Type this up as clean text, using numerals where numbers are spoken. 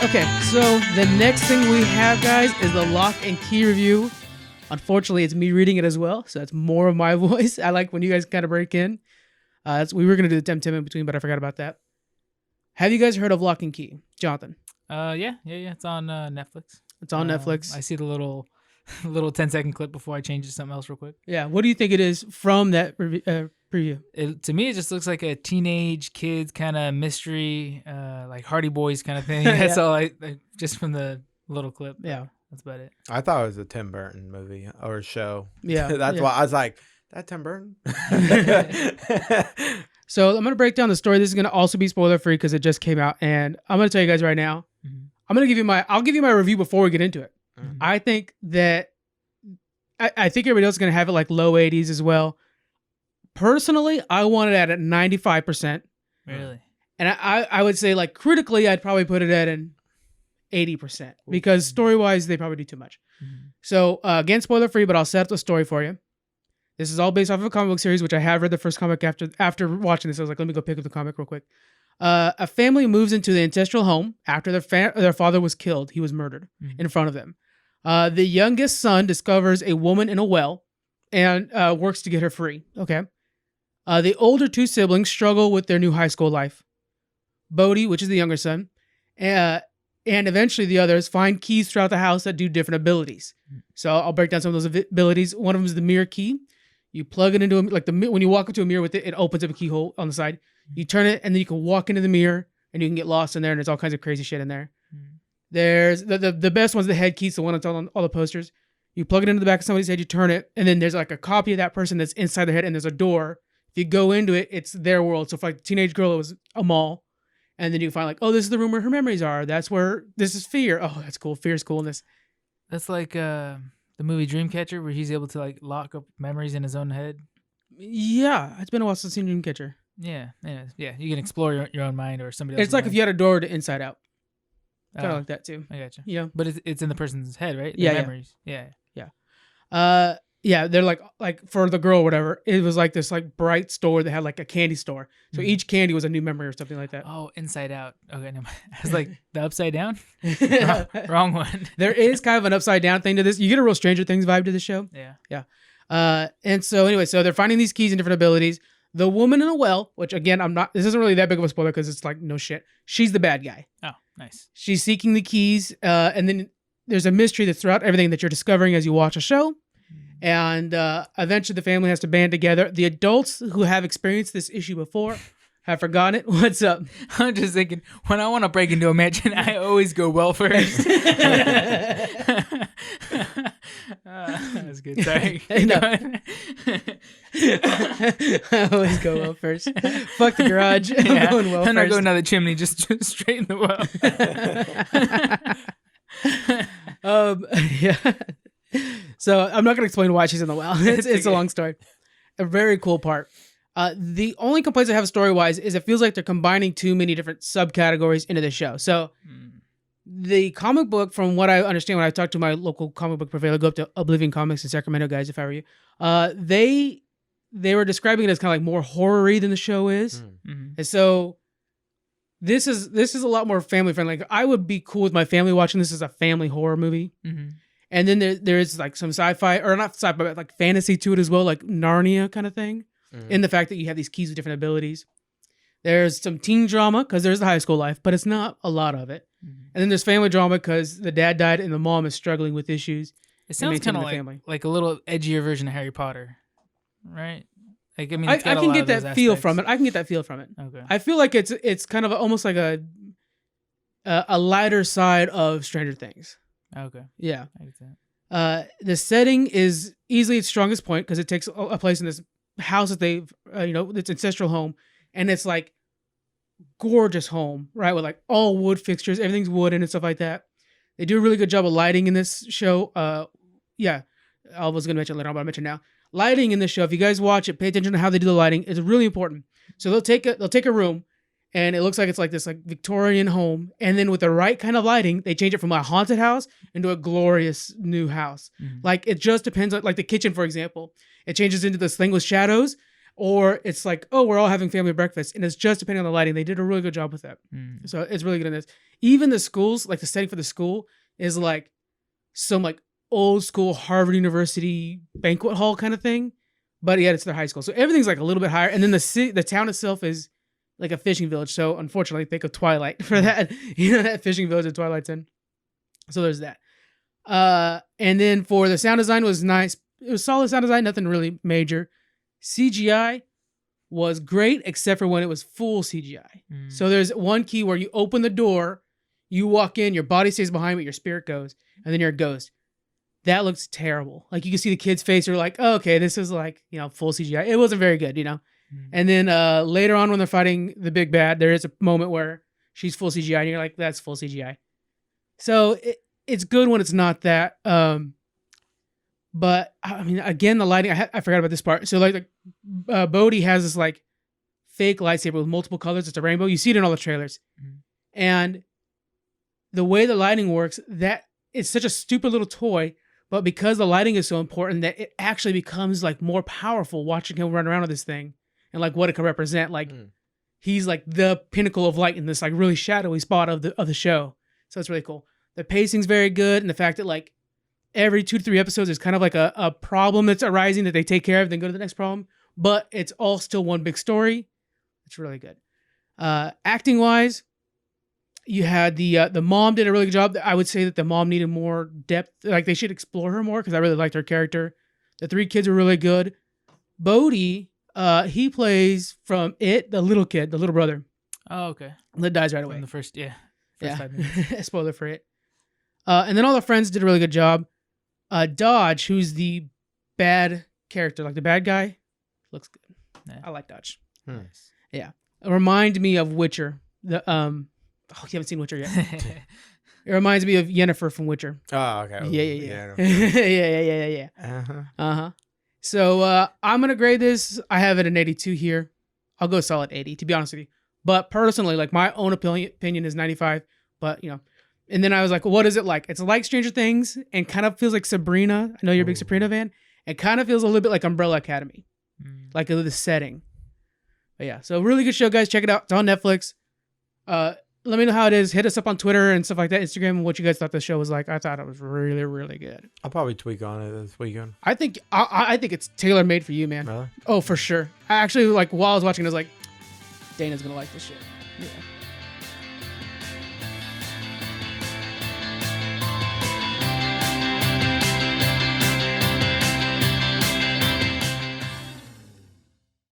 Okay, so the next thing we have, guys, is the Locke and Key review. Unfortunately, it's me reading it as well, so it's more of my voice. I like when you guys kind of break in. We were going to do the Tim in between, but I forgot about that. Have you guys heard of Locke and Key? Jonathan? Yeah. It's on Netflix. It's on Netflix. I see the little 10-second clip before I change it to something else real quick. Yeah, what do you think it is from that preview? To me, it just looks like a teenage kids kind of mystery, like Hardy Boys kind of thing. That's all I just from the little clip. Yeah. That's about it. I thought it was a Tim Burton movie or show. Yeah. That's why I was like, that Tim Burton? So I'm going to break down the story. This is going to also be spoiler free because it just came out. And I'm going to tell you guys right now, I'll give you my review before we get into it. Mm-hmm. I think that, I think everybody else is going to have it like low 80s as well. Personally, I want it at 95%. Really? And I would say like critically, I'd probably put it at an 80% because story-wise, they probably do too much. Mm-hmm. So again, spoiler free, but I'll set up the story for you. This is all based off of a comic book series, which I have read the first comic after watching this. I was like, let me go pick up the comic real quick. A family moves into the ancestral home after their father was killed. He was murdered in front of them. The youngest son discovers a woman in a well and works to get her free. Okay. The older two siblings struggle with their new high school life. Bodhi, which is the younger son, and eventually the others find keys throughout the house that do different abilities. So I'll break down some of those abilities. One of them is the mirror key. You plug it into when you walk up to a mirror with it, it opens up a keyhole on the side. You turn it, and then you can walk into the mirror, and you can get lost in there, and there's all kinds of crazy shit in there. There's the best one's the head key, so the one that's on all the posters. You plug it into the back of somebody's head, you turn it, and then there's like a copy of that person that's inside their head, and there's a door. If you go into it, it's their world. So if like a teenage girl, it was a mall. And then you find like, oh, this is the room where her memories are. That's where this is fear. Oh, that's cool. Fear's coolness. That's like the movie Dreamcatcher where he's able to like lock up memories in his own head. Yeah. It's been a while since I've seen Dreamcatcher. Yeah. You can explore your own mind or somebody else's It's like mind. if you had a door to Inside Out. Kind of like that too. I gotcha. Yeah. But it's in the person's head, right? Yeah. Memories. Yeah. Yeah, they're like for the girl or whatever, it was like this like bright store that had like a candy store. So each candy was a new memory or something like that. Oh, Inside Out. Okay, no, I was like the Upside Down. Wrong one. There is kind of an upside down thing to this. You get a real Stranger Things vibe to the show. Yeah. And so anyway, so they're finding these keys and different abilities. The woman in the well, which again, this isn't really that big of a spoiler because it's like no shit. She's the bad guy. Oh, nice. She's seeking the keys, and then there's a mystery that's throughout everything that you're discovering as you watch a show. And eventually the family has to band together. The adults who have experienced this issue before have forgotten it. What's up? I'm just thinking, when I want to break into a mansion, I always go well first. That's good. Sorry. I always go well first. Fuck the garage. I'm going well and first. I go down the chimney, just straight in the well. Yeah. So I'm not going to explain why she's in the well. It's a long story. A very cool part. The only complaints I have story-wise is it feels like they're combining too many different subcategories into the show. So the comic book, from what I understand when I talked to my local comic book purveyor, go up to Oblivion Comics in Sacramento, guys, if I were you, they were describing it as kind of like more horror-y than the show is. And so this is a lot more family-friendly. Like, I would be cool with my family watching this as a family horror movie. And then there's like some sci-fi, or not sci-fi, but like fantasy to it as well, like Narnia kind of thing. In the fact that you have these keys with different abilities. There's some teen drama because there's the high school life, but it's not a lot of it. And then there's family drama because the dad died and the mom is struggling with issues. It sounds kind of like a little edgier version of Harry Potter, right? Like, I mean, I can get that feel from it. Okay. I feel like it's kind of almost like a lighter side of Stranger Things. Okay. Yeah. I get that. The setting is easily its strongest point because it takes a place in this house that they've, it's ancestral home, and it's like gorgeous home, right? With like all wood fixtures, everything's wooden and stuff like that. They do a really good job of lighting in this show. I was going to mention it later on, but I'll mention now. Lighting in this show, if you guys watch it, pay attention to how they do the lighting. It's really important. So they'll take a room, and it looks like it's like this like Victorian home, and then with the right kind of lighting, they change it from a haunted house into a glorious new house. Like, it just depends on, like, the kitchen, for example. It changes into this thing with shadows, or it's like, oh, we're all having family breakfast, and it's just depending on the lighting. They did a really good job with that. So it's really good in this. Even the schools, like the setting for the school is like some like old school Harvard University banquet hall kind of thing, but yet it's their high school. So everything's like a little bit higher. And then the town itself is like a fishing village. So unfortunately, think of Twilight for that. You know, that fishing village that Twilight's in. So there's that. And then for the sound design was nice. It was solid sound design, nothing really major. CGI was great, except for when it was full CGI. So there's one key where you open the door, you walk in, your body stays behind, but your spirit goes, and then you're a ghost. That looks terrible. Like you can see the kid's face. You're like, oh, okay, this is like, you know, full CGI. It wasn't very good, you know? And then later on when they're fighting the big bad, there is a moment where she's full CGI and you're like, that's full CGI. So it's good when it's not that. But I mean, again, the lighting, I forgot about this part. So like Bodhi has this like fake lightsaber with multiple colors. It's a rainbow. You see it in all the trailers. And the way the lighting works, that it's such a stupid little toy, but because the lighting is so important that it actually becomes like more powerful watching him run around with this thing and like what it can represent. Like he's like the pinnacle of light in this like really shadowy spot of the show. So it's really cool. The pacing's very good. And the fact that like every 2 to 3 episodes is kind of like a problem that's arising that they take care of, then go to the next problem. But it's all still one big story. It's really good. Acting wise, you had the mom did a really good job. I would say that the mom needed more depth. Like they should explore her more because I really liked her character. The 3 kids were really good. Bodhi, he plays from It, the little kid, the little brother. Oh, okay. That dies right away. From the first 5 minutes. Spoiler for It. And then all the friends did a really good job. Dodge, who's the bad character, like the bad guy, looks good. Yeah. I like Dodge. Nice. Yeah. It reminds me of Witcher. You haven't seen Witcher yet. It reminds me of Yennefer from Witcher. Oh, okay. Yeah. Uh-huh. So I'm going to grade this. I have it an 82 here. I'll go solid 80, to be honest with you. But personally, like my own opinion is 95. But, you know, and then I was like, well, what is it like? It's like Stranger Things and kind of feels like Sabrina. I know you're a big Sabrina fan. It kind of feels a little bit like Umbrella Academy. Like the setting. But yeah, so really good show, guys. Check it out. It's on Netflix. Let me know how it is. Hit us up on Twitter and stuff like that, Instagram, and what you guys thought the show was like. I thought it was really, really good. I'll probably tweak on it this weekend. I think it's tailor made for you, man. Really? Oh, for sure. I actually, like, while I was watching, I was like, Dana's gonna like this shit. Yeah.